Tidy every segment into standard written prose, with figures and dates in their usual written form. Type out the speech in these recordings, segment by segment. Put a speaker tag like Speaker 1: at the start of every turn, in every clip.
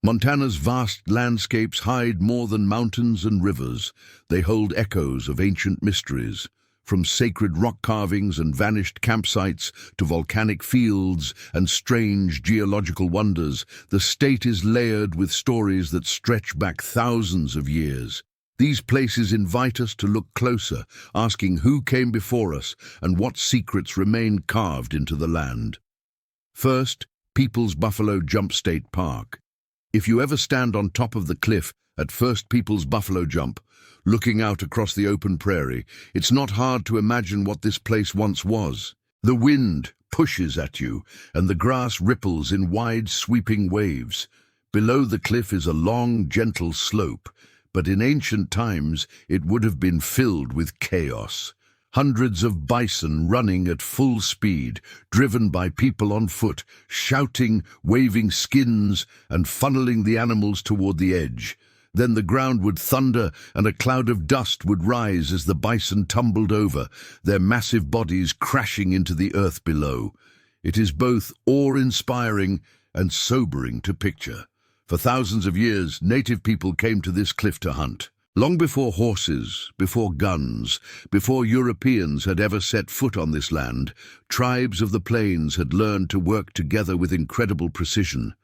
Speaker 1: Montana's vast landscapes hide more than mountains and rivers. They hold echoes of ancient mysteries. From sacred rock carvings and vanished campsites to volcanic fields and strange geological wonders, the state is layered with stories that stretch back thousands of years. These places invite us to look closer, asking who came before us and what secrets remain carved into the land. First, People's Buffalo Jump State Park. If you ever stand on top of the cliff at First People's Buffalo Jump, looking out across the open prairie, it's not hard to imagine what this place once was. The wind pushes at you, and the grass ripples in wide, sweeping waves. Below the cliff is a long, gentle slope, but in ancient times it would have been filled with chaos. Hundreds of bison running at full speed, driven by people on foot, shouting, waving skins, and funneling the animals toward the edge. Then the ground would thunder, and a cloud of dust would rise as the bison tumbled over, their massive bodies crashing into the earth below. It is both awe-inspiring and sobering to picture. For thousands of years, native people came to this cliff to hunt. Long before horses, before guns, before Europeans had ever set foot on this land, tribes of the plains had learned to work together with incredible precision.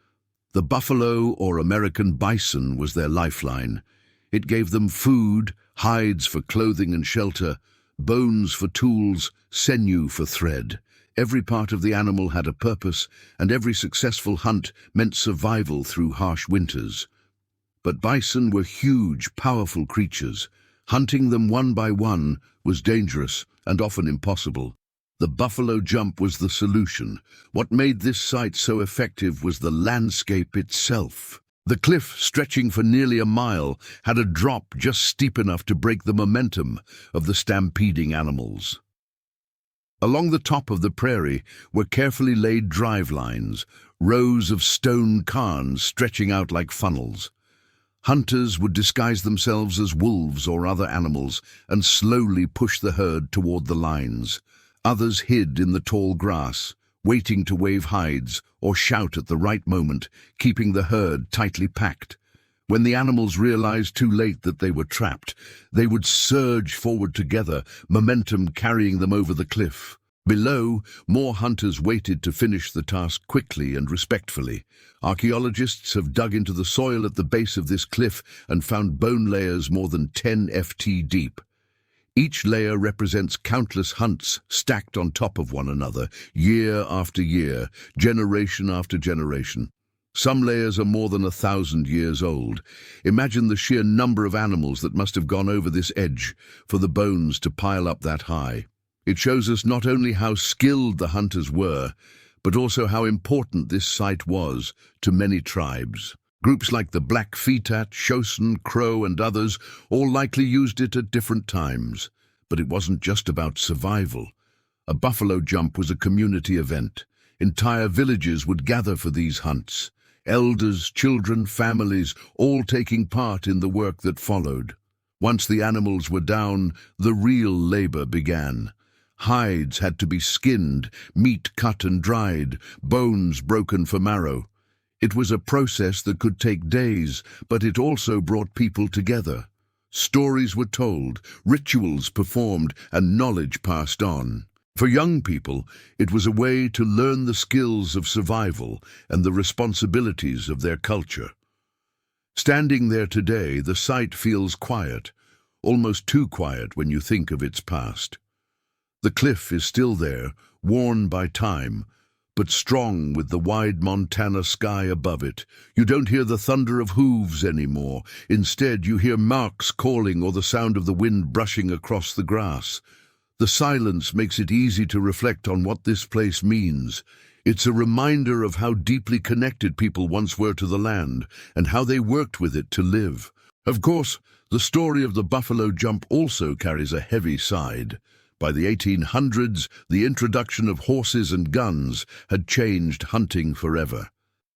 Speaker 1: The buffalo or American bison was their lifeline. It gave them food, hides for clothing and shelter, bones for tools, sinew for thread. Every part of the animal had a purpose, and every successful hunt meant survival through harsh winters. But bison were huge, powerful creatures. Hunting them one by one was dangerous and often impossible. The buffalo jump was the solution. What made this site so effective was the landscape itself. The cliff, stretching for nearly a mile, had a drop just steep enough to break the momentum of the stampeding animals. Along the top of the prairie were carefully laid drive lines, rows of stone cairns stretching out like funnels. Hunters would disguise themselves as wolves or other animals and slowly push the herd toward the lines. Others hid in the tall grass, waiting to wave hides or shout at the right moment, keeping the herd tightly packed. When the animals realized too late that they were trapped, they would surge forward together, momentum carrying them over the cliff. Below, more hunters waited to finish the task quickly and respectfully. Archaeologists have dug into the soil at the base of this cliff and found bone layers more than 10 ft deep. Each layer represents countless hunts stacked on top of one another, year after year, generation after generation. Some layers are more than 1,000 years old. Imagine the sheer number of animals that must have gone over this edge for the bones to pile up that high. It shows us not only how skilled the hunters were, but also how important this site was to many tribes. Groups like the Blackfeet, Shoshone, Crow, and others all likely used it at different times. But it wasn't just about survival. A buffalo jump was a community event. Entire villages would gather for these hunts. Elders, children, families, all taking part in the work that followed. Once the animals were down, the real labor began. Hides had to be skinned, meat cut and dried, bones broken for marrow. It was a process that could take days, but it also brought people together. Stories were told, rituals performed, and knowledge passed on. For young people, it was a way to learn the skills of survival and the responsibilities of their culture. Standing there today, the site feels quiet, almost too quiet when you think of its past. The cliff is still there, worn by time, but strong with the wide Montana sky above it. You don't hear the thunder of hooves anymore. Instead, you hear marks calling or the sound of the wind brushing across the grass. The silence makes it easy to reflect on what this place means. It's a reminder of how deeply connected people once were to the land and how they worked with it to live. Of course, the story of the buffalo jump also carries a heavy side. By the 1800s, the introduction of horses and guns had changed hunting forever.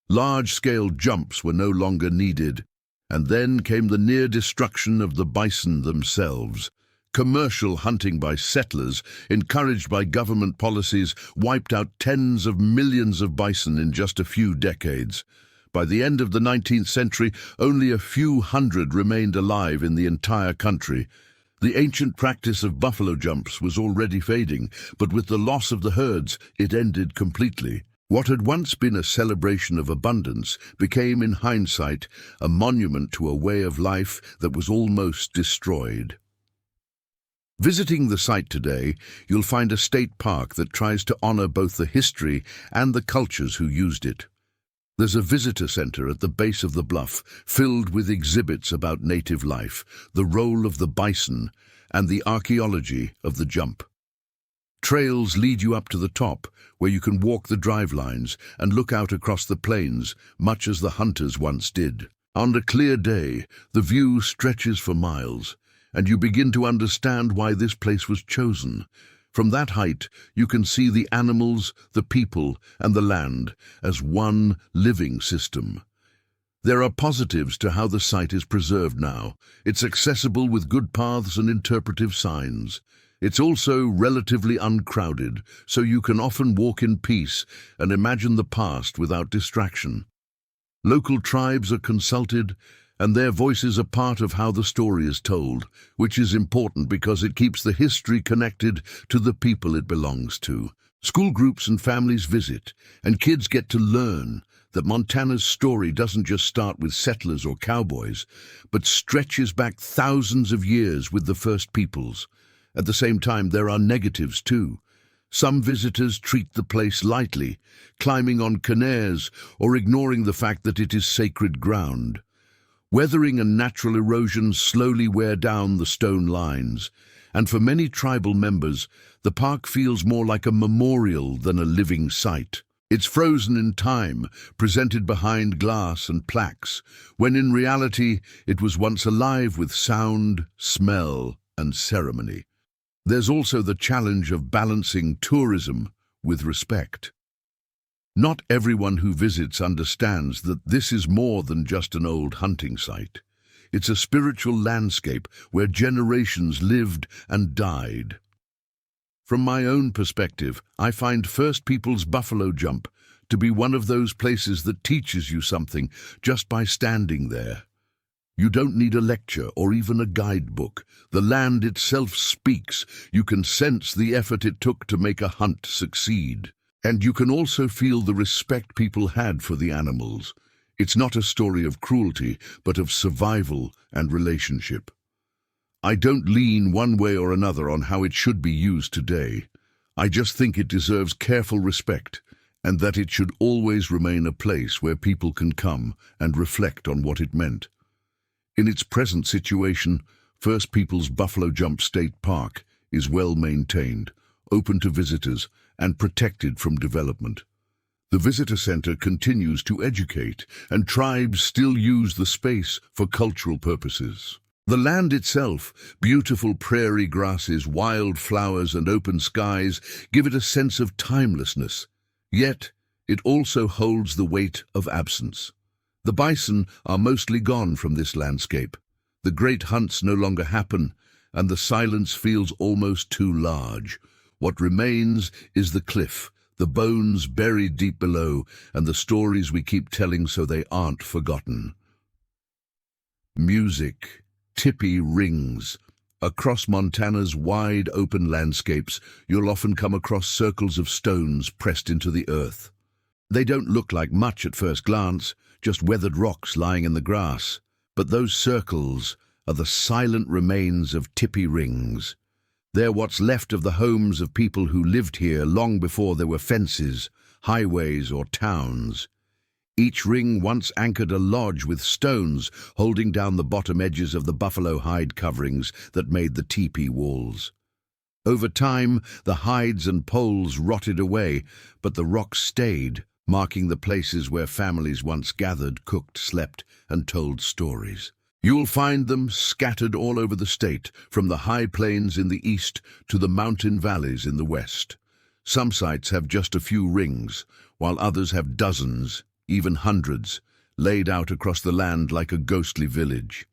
Speaker 1: Large-scale jumps were no longer needed, and then came the near destruction of the bison themselves. Commercial hunting by settlers, encouraged by government policies, wiped out tens of millions of bison in just a few decades. By the end of the 19th century, only a few hundred remained alive in the entire country. The ancient practice of buffalo jumps was already fading, but with the loss of the herds, it ended completely. What had once been a celebration of abundance became, in hindsight, a monument to a way of life that was almost destroyed. Visiting the site today, you'll find a state park that tries to honor both the history and the cultures who used it. There's a visitor center at the base of the bluff, filled with exhibits about native life, the role of the bison, and the archaeology of the jump. Trails lead you up to the top, where you can walk the drive lines and look out across the plains, much as the hunters once did. On a clear day, the view stretches for miles, and you begin to understand why this place was chosen. From that height, you can see the animals, the people, and the land as one living system. There are positives to how the site is preserved now. It's accessible with good paths and interpretive signs. It's also relatively uncrowded, so you can often walk in peace and imagine the past without distraction. Local tribes are consulted, and their voices are part of how the story is told, which is important because it keeps the history connected to the people it belongs to. School groups and families visit, and kids get to learn that Montana's story doesn't just start with settlers or cowboys, but stretches back thousands of years with the first peoples. At the same time, there are negatives too. Some visitors treat the place lightly, climbing on canaires or ignoring the fact that it is sacred ground. Weathering and natural erosion slowly wear down the stone lines, and for many tribal members, the park feels more like a memorial than a living site. It's frozen in time, presented behind glass and plaques, when in reality it was once alive with sound, smell, and ceremony. There's also the challenge of balancing tourism with respect. Not everyone who visits understands that this is more than just an old hunting site. It's a spiritual landscape where generations lived and died. From my own perspective, I find First Peoples Buffalo Jump to be one of those places that teaches you something just by standing there. You don't need a lecture or even a guidebook. The land itself speaks. You can sense the effort it took to make a hunt succeed. And you can also feel the respect people had for the animals. It's not a story of cruelty, but of survival and relationship. I don't lean one way or another on how it should be used today. I just think it deserves careful respect, and that it should always remain a place where people can come and reflect on what it meant. In its present situation, First Peoples Buffalo Jump State Park is well maintained, open to visitors, and protected from development. The visitor center continues to educate, and tribes still use the space for cultural purposes. The land itself, beautiful prairie grasses, wild flowers, and open skies give it a sense of timelessness. Yet, it also holds the weight of absence. The bison are mostly gone from this landscape. The great hunts no longer happen, and the silence feels almost too large. What remains is the cliff, the bones buried deep below, and the stories we keep telling so they aren't forgotten. Music, tipi rings. Across Montana's wide open landscapes, you'll often come across circles of stones pressed into the earth. They don't look like much at first glance, just weathered rocks lying in the grass. But those circles are the silent remains of tipi rings. They're what's left of the homes of people who lived here long before there were fences, highways, or towns. Each ring once anchored a lodge with stones holding down the bottom edges of the buffalo hide coverings that made the teepee walls. Over time, the hides and poles rotted away, but the rocks stayed, marking the places where families once gathered, cooked, slept, and told stories. You'll find them scattered all over the state, from the high plains in the east to the mountain valleys in the west. Some sites have just a few rings, while others have dozens, even hundreds, laid out across the land like a ghostly village.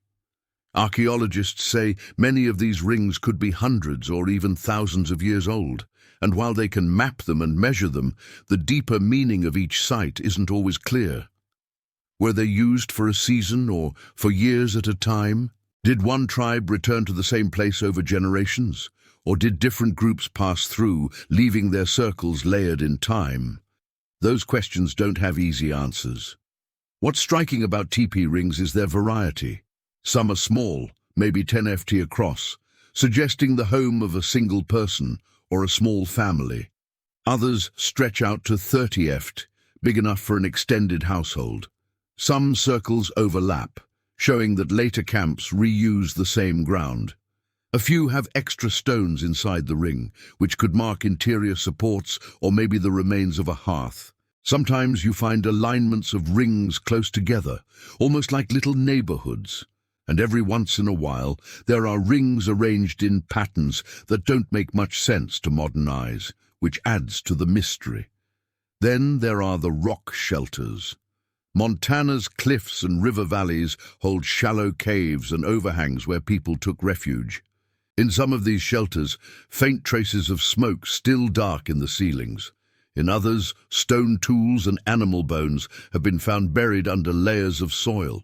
Speaker 1: Archaeologists say many of these rings could be hundreds or even thousands of years old, and while they can map them and measure them, the deeper meaning of each site isn't always clear. Were they used for a season or for years at a time? Did one tribe return to the same place over generations? Or did different groups pass through, leaving their circles layered in time? Those questions don't have easy answers. What's striking about tipi rings is their variety. Some are small, maybe 10 ft across, suggesting the home of a single person or a small family. Others stretch out to 30 ft, big enough for an extended household. Some circles overlap, showing that later camps reuse the same ground. A few have extra stones inside the ring, which could mark interior supports or maybe the remains of a hearth. Sometimes you find alignments of rings close together, almost like little neighborhoods. And every once in a while, there are rings arranged in patterns that don't make much sense to modern eyes, which adds to the mystery. Then there are the rock shelters. Montana's cliffs and river valleys hold shallow caves and overhangs where people took refuge. In some of these shelters, faint traces of smoke still dark in the ceilings. In others, stone tools and animal bones have been found buried under layers of soil.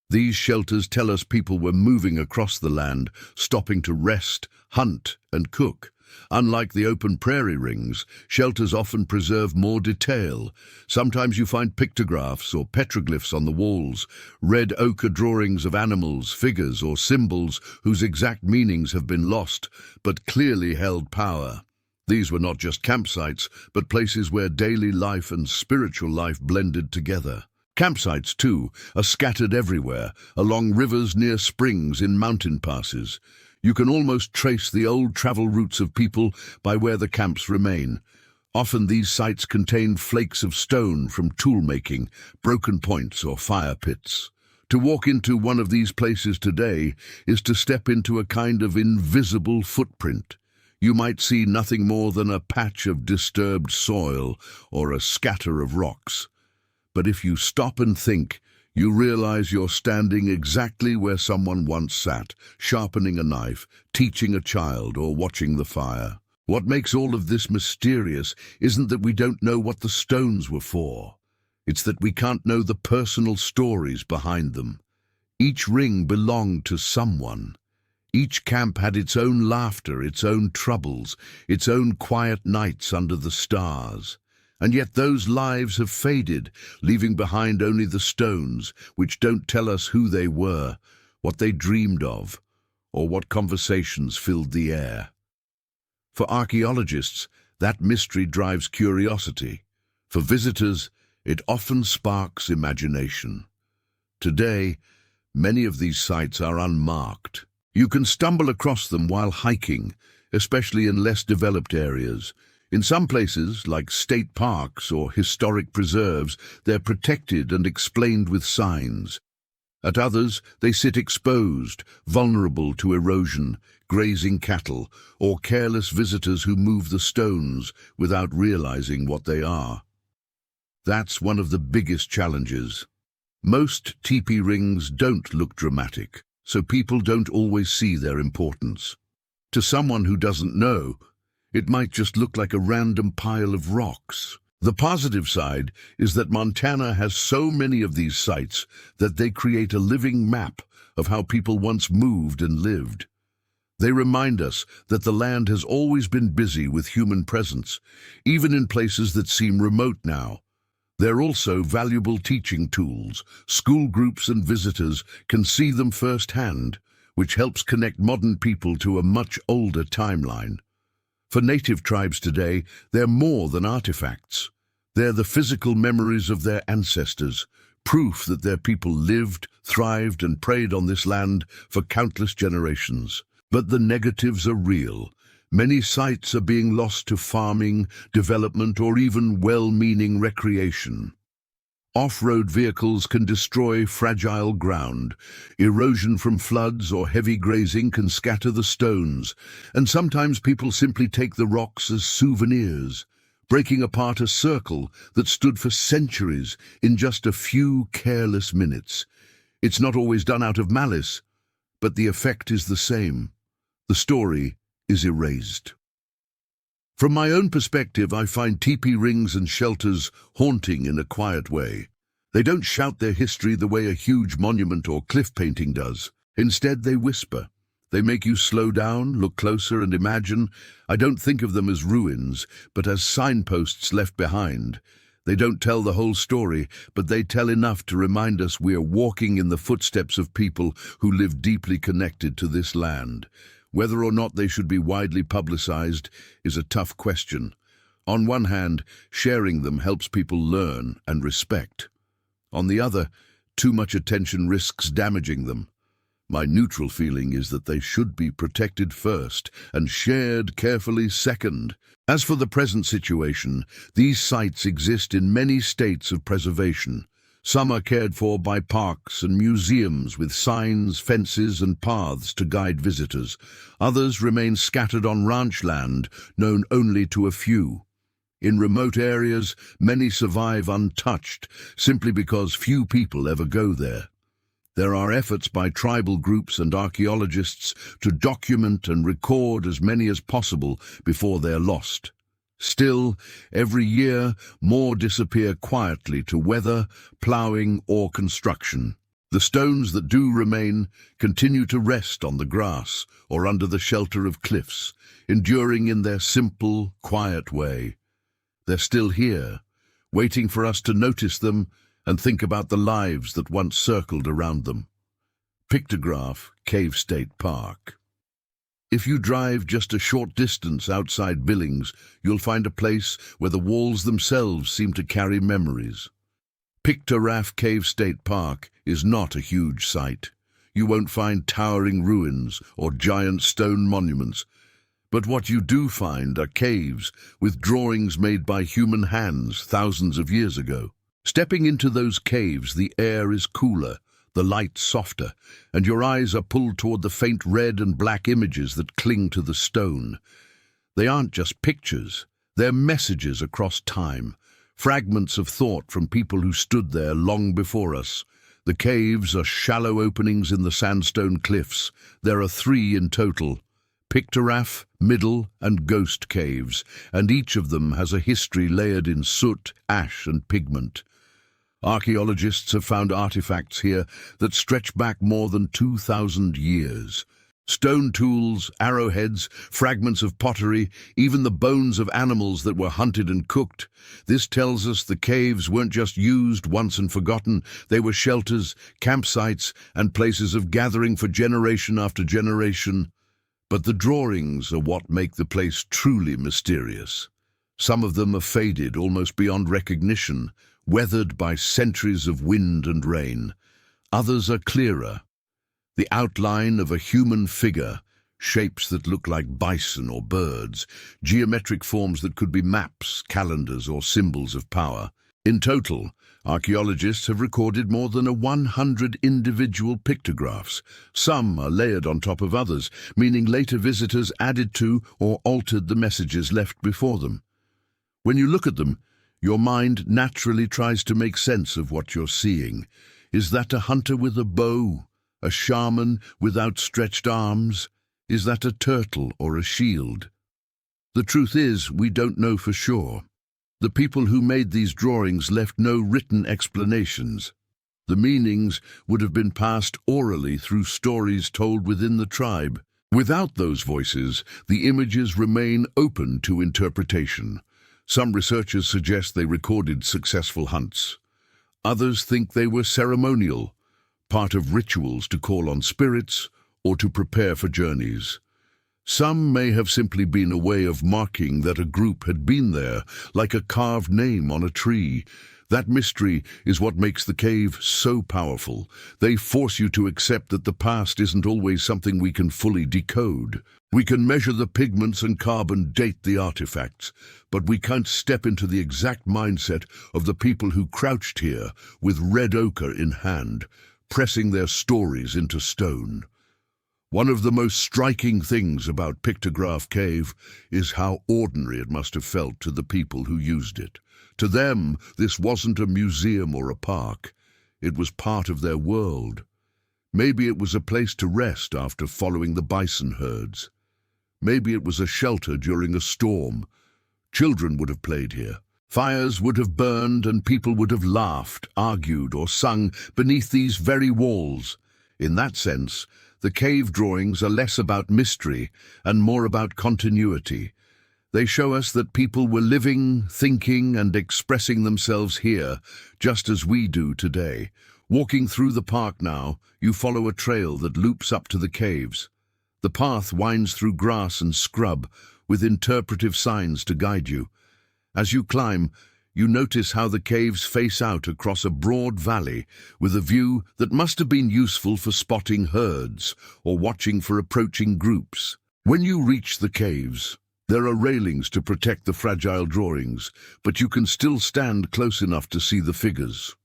Speaker 1: These shelters tell us people were moving across the land, stopping to rest, hunt, and cook. Unlike the open prairie rings, shelters often preserve more detail. Sometimes you find pictographs or petroglyphs on the walls, red ochre drawings of animals, figures, or symbols whose exact meanings have been lost, but clearly held power. These were not just campsites, but places where daily life and spiritual life blended together. Campsites, too, are scattered everywhere, along rivers, near springs, in mountain passes. You can almost trace the old travel routes of people by where the camps remain. Often these sites contain flakes of stone from tool-making, broken points or fire pits. To walk into one of these places today is to step into a kind of invisible footprint. You might see nothing more than a patch of disturbed soil or a scatter of rocks. But if you stop and think, you realize you're standing exactly where someone once sat, sharpening a knife, teaching a child, or watching the fire. What makes all of this mysterious isn't that we don't know what the stones were for. It's that we can't know the personal stories behind them. Each ring belonged to someone. Each camp had its own laughter, its own troubles, its own quiet nights under the stars. And yet those lives have faded, leaving behind only the stones, which don't tell us who they were, what they dreamed of, or what conversations filled the air. For archaeologists, that mystery drives curiosity. For visitors, it often sparks imagination. Today, many of these sites are unmarked. You can stumble across them while hiking, especially in less developed areas. In some places, like state parks or historic preserves, they're protected and explained with signs. At others, they sit exposed, vulnerable to erosion, grazing cattle, or careless visitors who move the stones without realizing what they are. That's one of the biggest challenges. Most tipi rings don't look dramatic, so people don't always see their importance. To someone who doesn't know, it might just look like a random pile of rocks. The positive side is that Montana has so many of these sites that they create a living map of how people once moved and lived. They remind us that the land has always been busy with human presence, even in places that seem remote now. They're also valuable teaching tools. School groups and visitors can see them firsthand, which helps connect modern people to a much older timeline. For native tribes today, they're more than artifacts. They're the physical memories of their ancestors, proof that their people lived, thrived, and preyed on this land for countless generations. But the negatives are real. Many sites are being lost to farming, development, or even well-meaning recreation. Off-road vehicles can destroy fragile ground. Erosion from floods or heavy grazing can scatter the stones, and sometimes people simply take the rocks as souvenirs, breaking apart a circle that stood for centuries in just a few careless minutes. It's not always done out of malice, but the effect is the same. The story is erased. From my own perspective, I find tipi rings and shelters haunting in a quiet way. They don't shout their history the way a huge monument or cliff painting does. Instead, they whisper. They make you slow down, look closer, and imagine. I don't think of them as ruins, but as signposts left behind. They don't tell the whole story, but they tell enough to remind us we are walking in the footsteps of people who live deeply connected to this land. Whether or not they should be widely publicized is a tough question. On one hand, sharing them helps people learn and respect. On the other, too much attention risks damaging them. My neutral feeling is that they should be protected first and shared carefully second. As for the present situation, these sites exist in many states of preservation. Some are cared for by parks and museums with signs, fences, and paths to guide visitors. Others remain scattered on ranch land, known only to a few. In remote areas, many survive untouched, simply because few people ever go there. There are efforts by tribal groups and archaeologists to document and record as many as possible before they're lost. Still, every year, more disappear quietly to weather, ploughing, or construction. The stones that do remain continue to rest on the grass or under the shelter of cliffs, enduring in their simple, quiet way. They're still here, waiting for us to notice them and think about the lives that once circled around them. Pictograph Cave State Park. If you drive just a short distance outside Billings, you'll find a place where the walls themselves seem to carry memories. Pictograph Cave State Park is not a huge site. You won't find towering ruins or giant stone monuments. But what you do find are caves with drawings made by human hands thousands of years ago. Stepping into those caves, the air is cooler, the light softer, and your eyes are pulled toward the faint red and black images that cling to the stone. They aren't just pictures, they're messages across time, fragments of thought from people who stood there long before us. The caves are shallow openings in the sandstone cliffs. There are 3 in total: pictograph, middle, and ghost caves, and each of them has a history layered in soot, ash, and pigment. Archaeologists have found artifacts here that stretch back more than 2,000 years. Stone tools, arrowheads, fragments of pottery, even the bones of animals that were hunted and cooked. This tells us the caves weren't just used once and forgotten. They were shelters, campsites, and places of gathering for generation after generation. But the drawings are what make the place truly mysterious. Some of them are faded almost beyond recognition, weathered by centuries of wind and rain. Others are clearer. The outline of a human figure, shapes that look like bison or birds, geometric forms that could be maps, calendars, or symbols of power. In total, archaeologists have recorded more than 100 individual pictographs. Some are layered on top of others, meaning later visitors added to or altered the messages left before them. When you look at them, your mind naturally tries to make sense of what you're seeing. Is that a hunter with a bow? A shaman with outstretched arms? Is that a turtle or a shield? The truth is, we don't know for sure. The people who made these drawings left no written explanations. The meanings would have been passed orally through stories told within the tribe. Without those voices, the images remain open to interpretation. Some researchers suggest they recorded successful hunts. Others think they were ceremonial, part of rituals to call on spirits or to prepare for journeys. Some may have simply been a way of marking that a group had been there, like a carved name on a tree. That mystery is what makes the cave so powerful. They force you to accept that the past isn't always something we can fully decode. We can measure the pigments and carbon date the artifacts, but we can't step into the exact mindset of the people who crouched here with red ochre in hand, pressing their stories into stone. One of the most striking things about Pictograph Cave is how ordinary it must have felt to the people who used it. To them, this wasn't a museum or a park. It was part of their world. Maybe it was a place to rest after following the bison herds. Maybe it was a shelter during a storm. Children would have played here. Fires would have burned and people would have laughed, argued, or sung beneath these very walls. In that sense, the cave drawings are less about mystery and more about continuity. They show us that people were living, thinking, and expressing themselves here, just as we do today. Walking through the park now, you follow a trail that loops up to the caves. The path winds through grass and scrub, with interpretive signs to guide you. As you climb, you notice how the caves face out across a broad valley with a view that must have been useful for spotting herds or watching for approaching groups. When you reach the caves, there are railings to protect the fragile drawings, but you can still stand close enough to see the figures.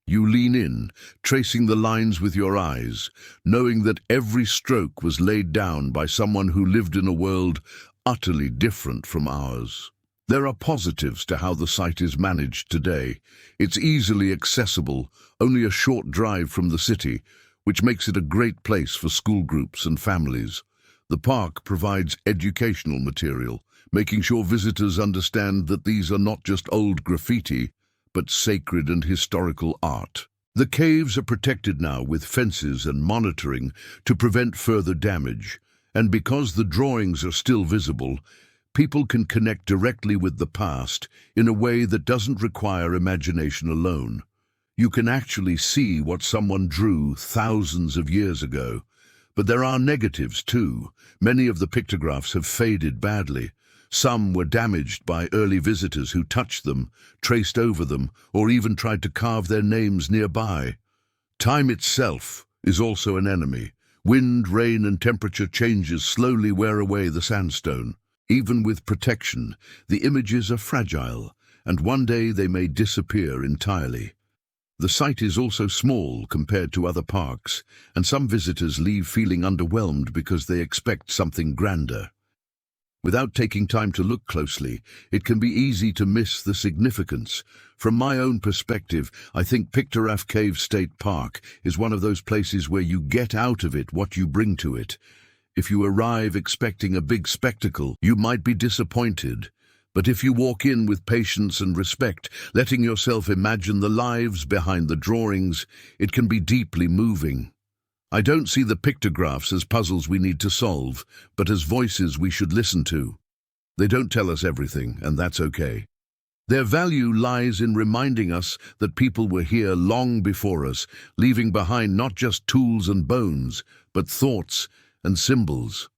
Speaker 1: You lean in, tracing the lines with your eyes, knowing that every stroke was laid down by someone who lived in a world utterly different from ours. There are positives to how the site is managed today. It's easily accessible, only a short drive from the city, which makes it a great place for school groups and families. The park provides educational material, making sure visitors understand that these are not just old graffiti, but sacred and historical art. The caves are protected now with fences and monitoring to prevent further damage, and because the drawings are still visible, people can connect directly with the past in a way that doesn't require imagination alone. You can actually see what someone drew thousands of years ago. But there are negatives too. Many of the pictographs have faded badly. Some were damaged by early visitors who touched them, traced over them, or even tried to carve their names nearby. Time itself is also an enemy. Wind, rain, and temperature changes slowly wear away the sandstone. Even with protection, the images are fragile, and one day they may disappear entirely. The site is also small compared to other parks, and some visitors leave feeling underwhelmed because they expect something grander. Without taking time to look closely, it can be easy to miss the significance. From my own perspective, I think Pictograph Cave State Park is one of those places where you get out of it what you bring to it. If you arrive expecting a big spectacle, you might be disappointed. But if you walk in with patience and respect, letting yourself imagine the lives behind the drawings, it can be deeply moving. I don't see the pictographs as puzzles we need to solve, but as voices we should listen to. They don't tell us everything, and that's okay. Their value lies in reminding us that people were here long before us, leaving behind not just tools and bones, but thoughts and symbols.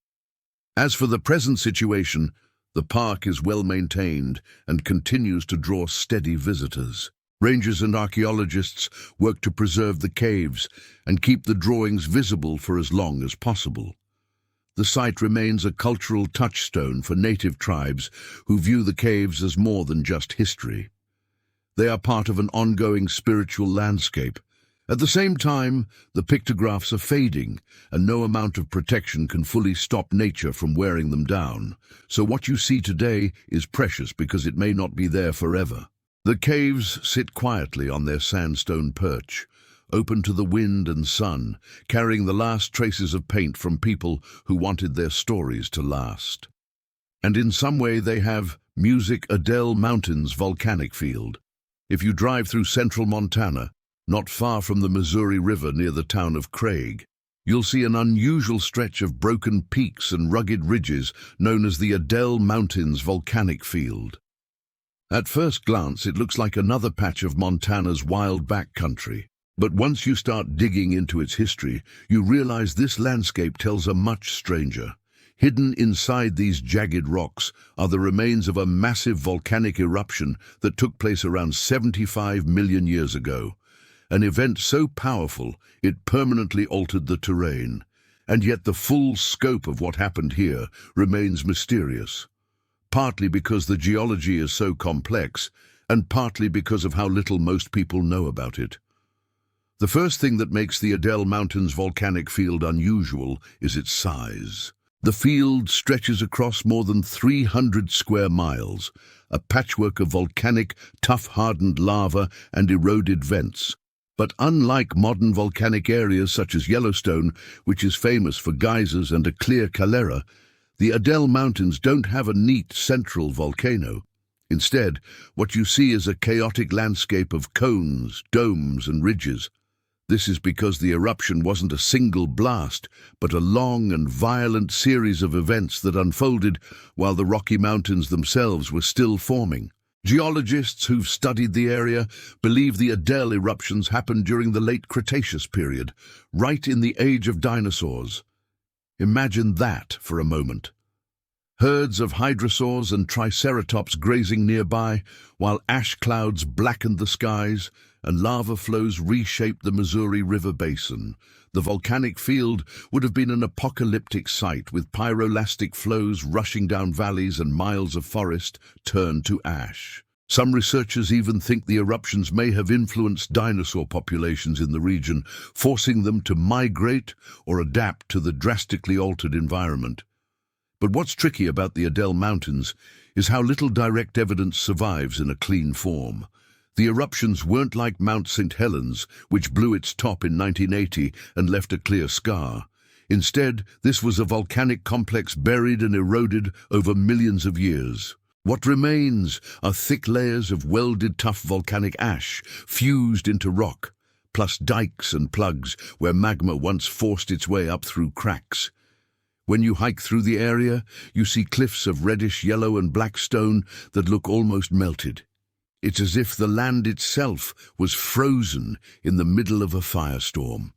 Speaker 1: As for the present situation, the park is well maintained and continues to draw steady visitors. Rangers and archaeologists work to preserve the caves and keep the drawings visible for as long as possible. The site remains a cultural touchstone for native tribes who view the caves as more than just history. They are part of an ongoing spiritual landscape. At the same time, the pictographs are fading, and no amount of protection can fully stop nature from wearing them down. So what you see today is precious because it may not be there forever. The caves sit quietly on their sandstone perch, open to the wind and sun, carrying the last traces of paint from people who wanted their stories to last. And in some way they have music Adel Mountains volcanic field. If you drive through central Montana, not far from the Missouri River near the town of Craig, you'll see an unusual stretch of broken peaks and rugged ridges known as the Adel Mountains volcanic field. At first glance, it looks like another patch of Montana's wild backcountry. But once you start digging into its history, you realize this landscape tells a much stranger. Hidden inside these jagged rocks are the remains of a massive volcanic eruption that took place around 75 million years ago. An event so powerful it permanently altered the terrain, and yet the full scope of what happened here remains mysterious, partly because the geology is so complex, and partly because of how little most people know about it. The first thing that makes the Adel Mountains volcanic field unusual is its size. The field stretches across more than 300 square miles, a patchwork of volcanic, tough-hardened lava and eroded vents. But unlike modern volcanic areas such as Yellowstone, which is famous for geysers and a clear caldera, the Adel Mountains don't have a neat central volcano. Instead, what you see is a chaotic landscape of cones, domes, and ridges. This is because the eruption wasn't a single blast, but a long and violent series of events that unfolded while the Rocky Mountains themselves were still forming. Geologists who've studied the area believe the Adel eruptions happened during the late Cretaceous period, right in the age of dinosaurs. Imagine that for a moment. Herds of hadrosaurs and triceratops grazing nearby, while ash clouds blackened the skies and lava flows reshaped the Missouri River basin. The volcanic field would have been an apocalyptic sight, with pyrolastic flows rushing down valleys and miles of forest turned to ash. Some researchers even think the eruptions may have influenced dinosaur populations in the region, forcing them to migrate or adapt to the drastically altered environment. But what's tricky about the Adel Mountains is how little direct evidence survives in a clean form. The eruptions weren't like Mount St. Helens, which blew its top in 1980 and left a clear scar. Instead, this was a volcanic complex buried and eroded over millions of years. What remains are thick layers of welded tough volcanic ash fused into rock, plus dikes and plugs where magma once forced its way up through cracks. When you hike through the area, you see cliffs of reddish yellow and black stone that look almost melted. It's as if the land itself was frozen in the middle of a firestorm.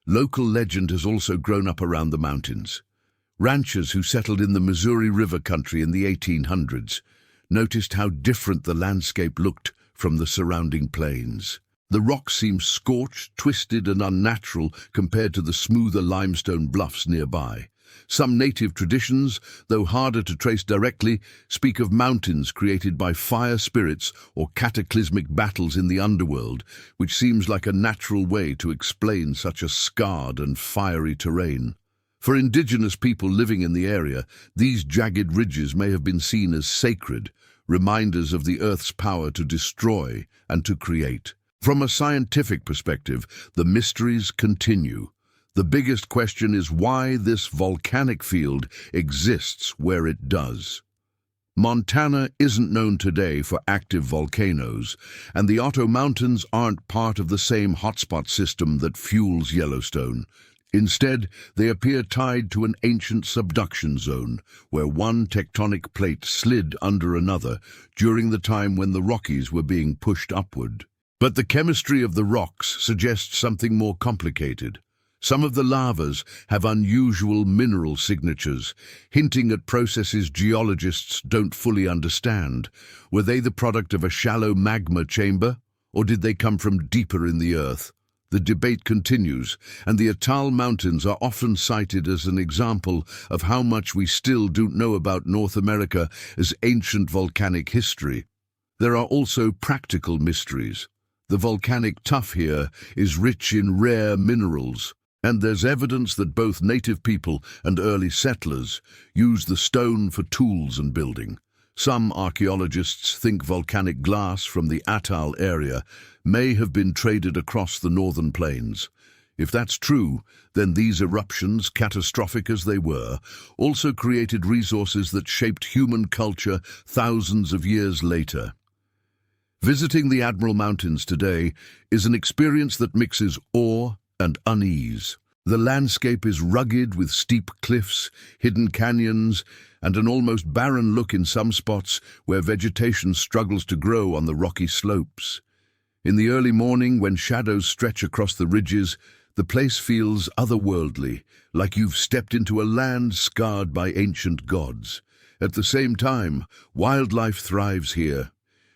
Speaker 1: Local legend has also grown up around the mountains. Ranchers who settled in the Missouri River country in the 1800s noticed how different the landscape looked from the surrounding plains. The rock seemed scorched, twisted, and unnatural compared to the smoother limestone bluffs nearby. Some native traditions, though harder to trace directly, speak of mountains created by fire spirits or cataclysmic battles in the underworld, which seems like a natural way to explain such a scarred and fiery terrain. For indigenous people living in the area, these jagged ridges may have been seen as sacred, reminders of the Earth's power to destroy and to create. From a scientific perspective, the mysteries continue. The biggest question is why this volcanic field exists where it does. Montana isn't known today for active volcanoes, and the Adel Mountains aren't part of the same hotspot system that fuels Yellowstone. Instead, they appear tied to an ancient subduction zone, where one tectonic plate slid under another during the time when the Rockies were being pushed upward. But the chemistry of the rocks suggests something more complicated. Some of the lavas have unusual mineral signatures, hinting at processes geologists don't fully understand. Were they the product of a shallow magma chamber, or did they come from deeper in the earth? The debate continues, and the Adel Mountains are often cited as an example of how much we still don't know about North America as ancient volcanic history. There are also practical mysteries. The volcanic tuff here is rich in rare minerals, and there's evidence that both native people and early settlers used the stone for tools and building. Some archaeologists think volcanic glass from the Adel area may have been traded across the northern plains. If that's true, then these eruptions, catastrophic as they were, also created resources that shaped human culture thousands of years later. Visiting the Adel Mountains today is an experience that mixes awe and unease. The landscape is rugged with steep cliffs, hidden canyons, and an almost barren look in some spots where vegetation struggles to grow on the rocky slopes. In the early morning, when shadows stretch across the ridges, the place feels otherworldly, like you've stepped into a land scarred by ancient gods. At the same time, wildlife thrives here.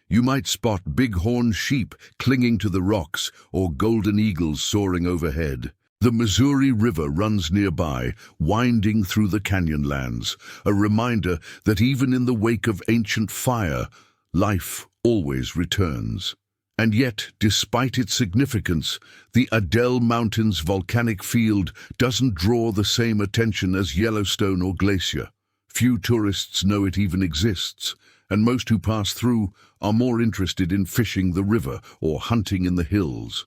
Speaker 1: You might spot bighorn sheep clinging to the rocks or golden eagles soaring overhead. The Missouri River runs nearby, winding through the canyonlands, a reminder that even in the wake of ancient fire, life always returns. And yet, despite its significance, the Adel Mountains volcanic field doesn't draw the same attention as Yellowstone or Glacier. Few tourists know it even exists, and most who pass through are more interested in fishing the river or hunting in the hills.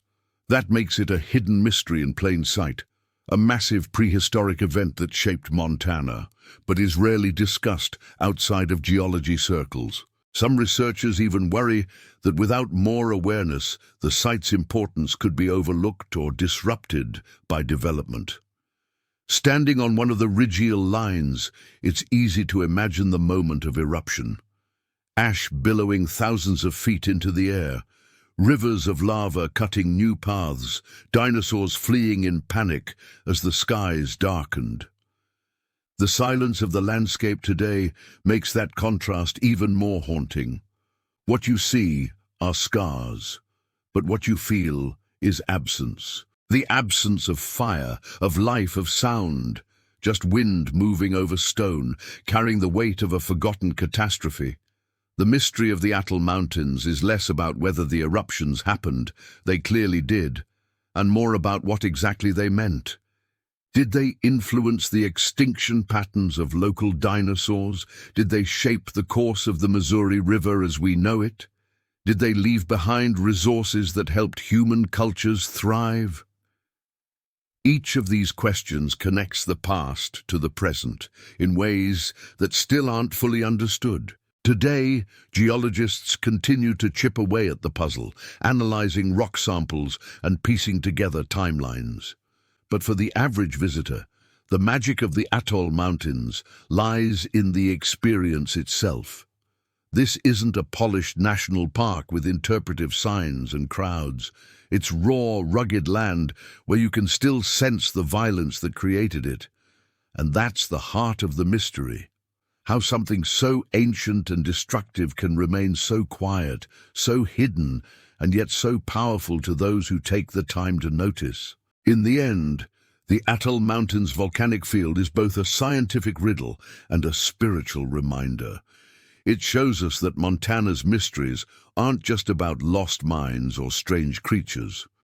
Speaker 1: That makes it a hidden mystery in plain sight, a massive prehistoric event that shaped Montana, but is rarely discussed outside of geology circles. Some researchers even worry that without more awareness, the site's importance could be overlooked or disrupted by development. Standing on one of the ridgelines, it's easy to imagine the moment of eruption. Ash billowing thousands of feet into the air, rivers of lava cutting new paths, dinosaurs fleeing in panic as the skies darkened. The silence of the landscape today makes that contrast even more haunting. What you see are scars, but what you feel is absence. The absence of fire, of life, of sound. Just wind moving over stone, carrying the weight of a forgotten catastrophe. The mystery of the Adel Mountains is less about whether the eruptions happened, they clearly did, and more about what exactly they meant. Did they influence the extinction patterns of local dinosaurs? Did they shape the course of the Missouri River as we know it? Did they leave behind resources that helped human cultures thrive? Each of these questions connects the past to the present in ways that still aren't fully understood. Today, geologists continue to chip away at the puzzle, analyzing rock samples and piecing together timelines. But for the average visitor, the magic of the Adel Mountains lies in the experience itself. This isn't a polished national park with interpretive signs and crowds. It's raw, rugged land where you can still sense the violence that created it. And that's the heart of the mystery. How something so ancient and destructive can remain so quiet, so hidden, and yet so powerful to those who take the time to notice. In the end, the Adel Mountains volcanic field is both a scientific riddle and a spiritual reminder. It shows us that Montana's mysteries aren't just about lost mines or strange creatures.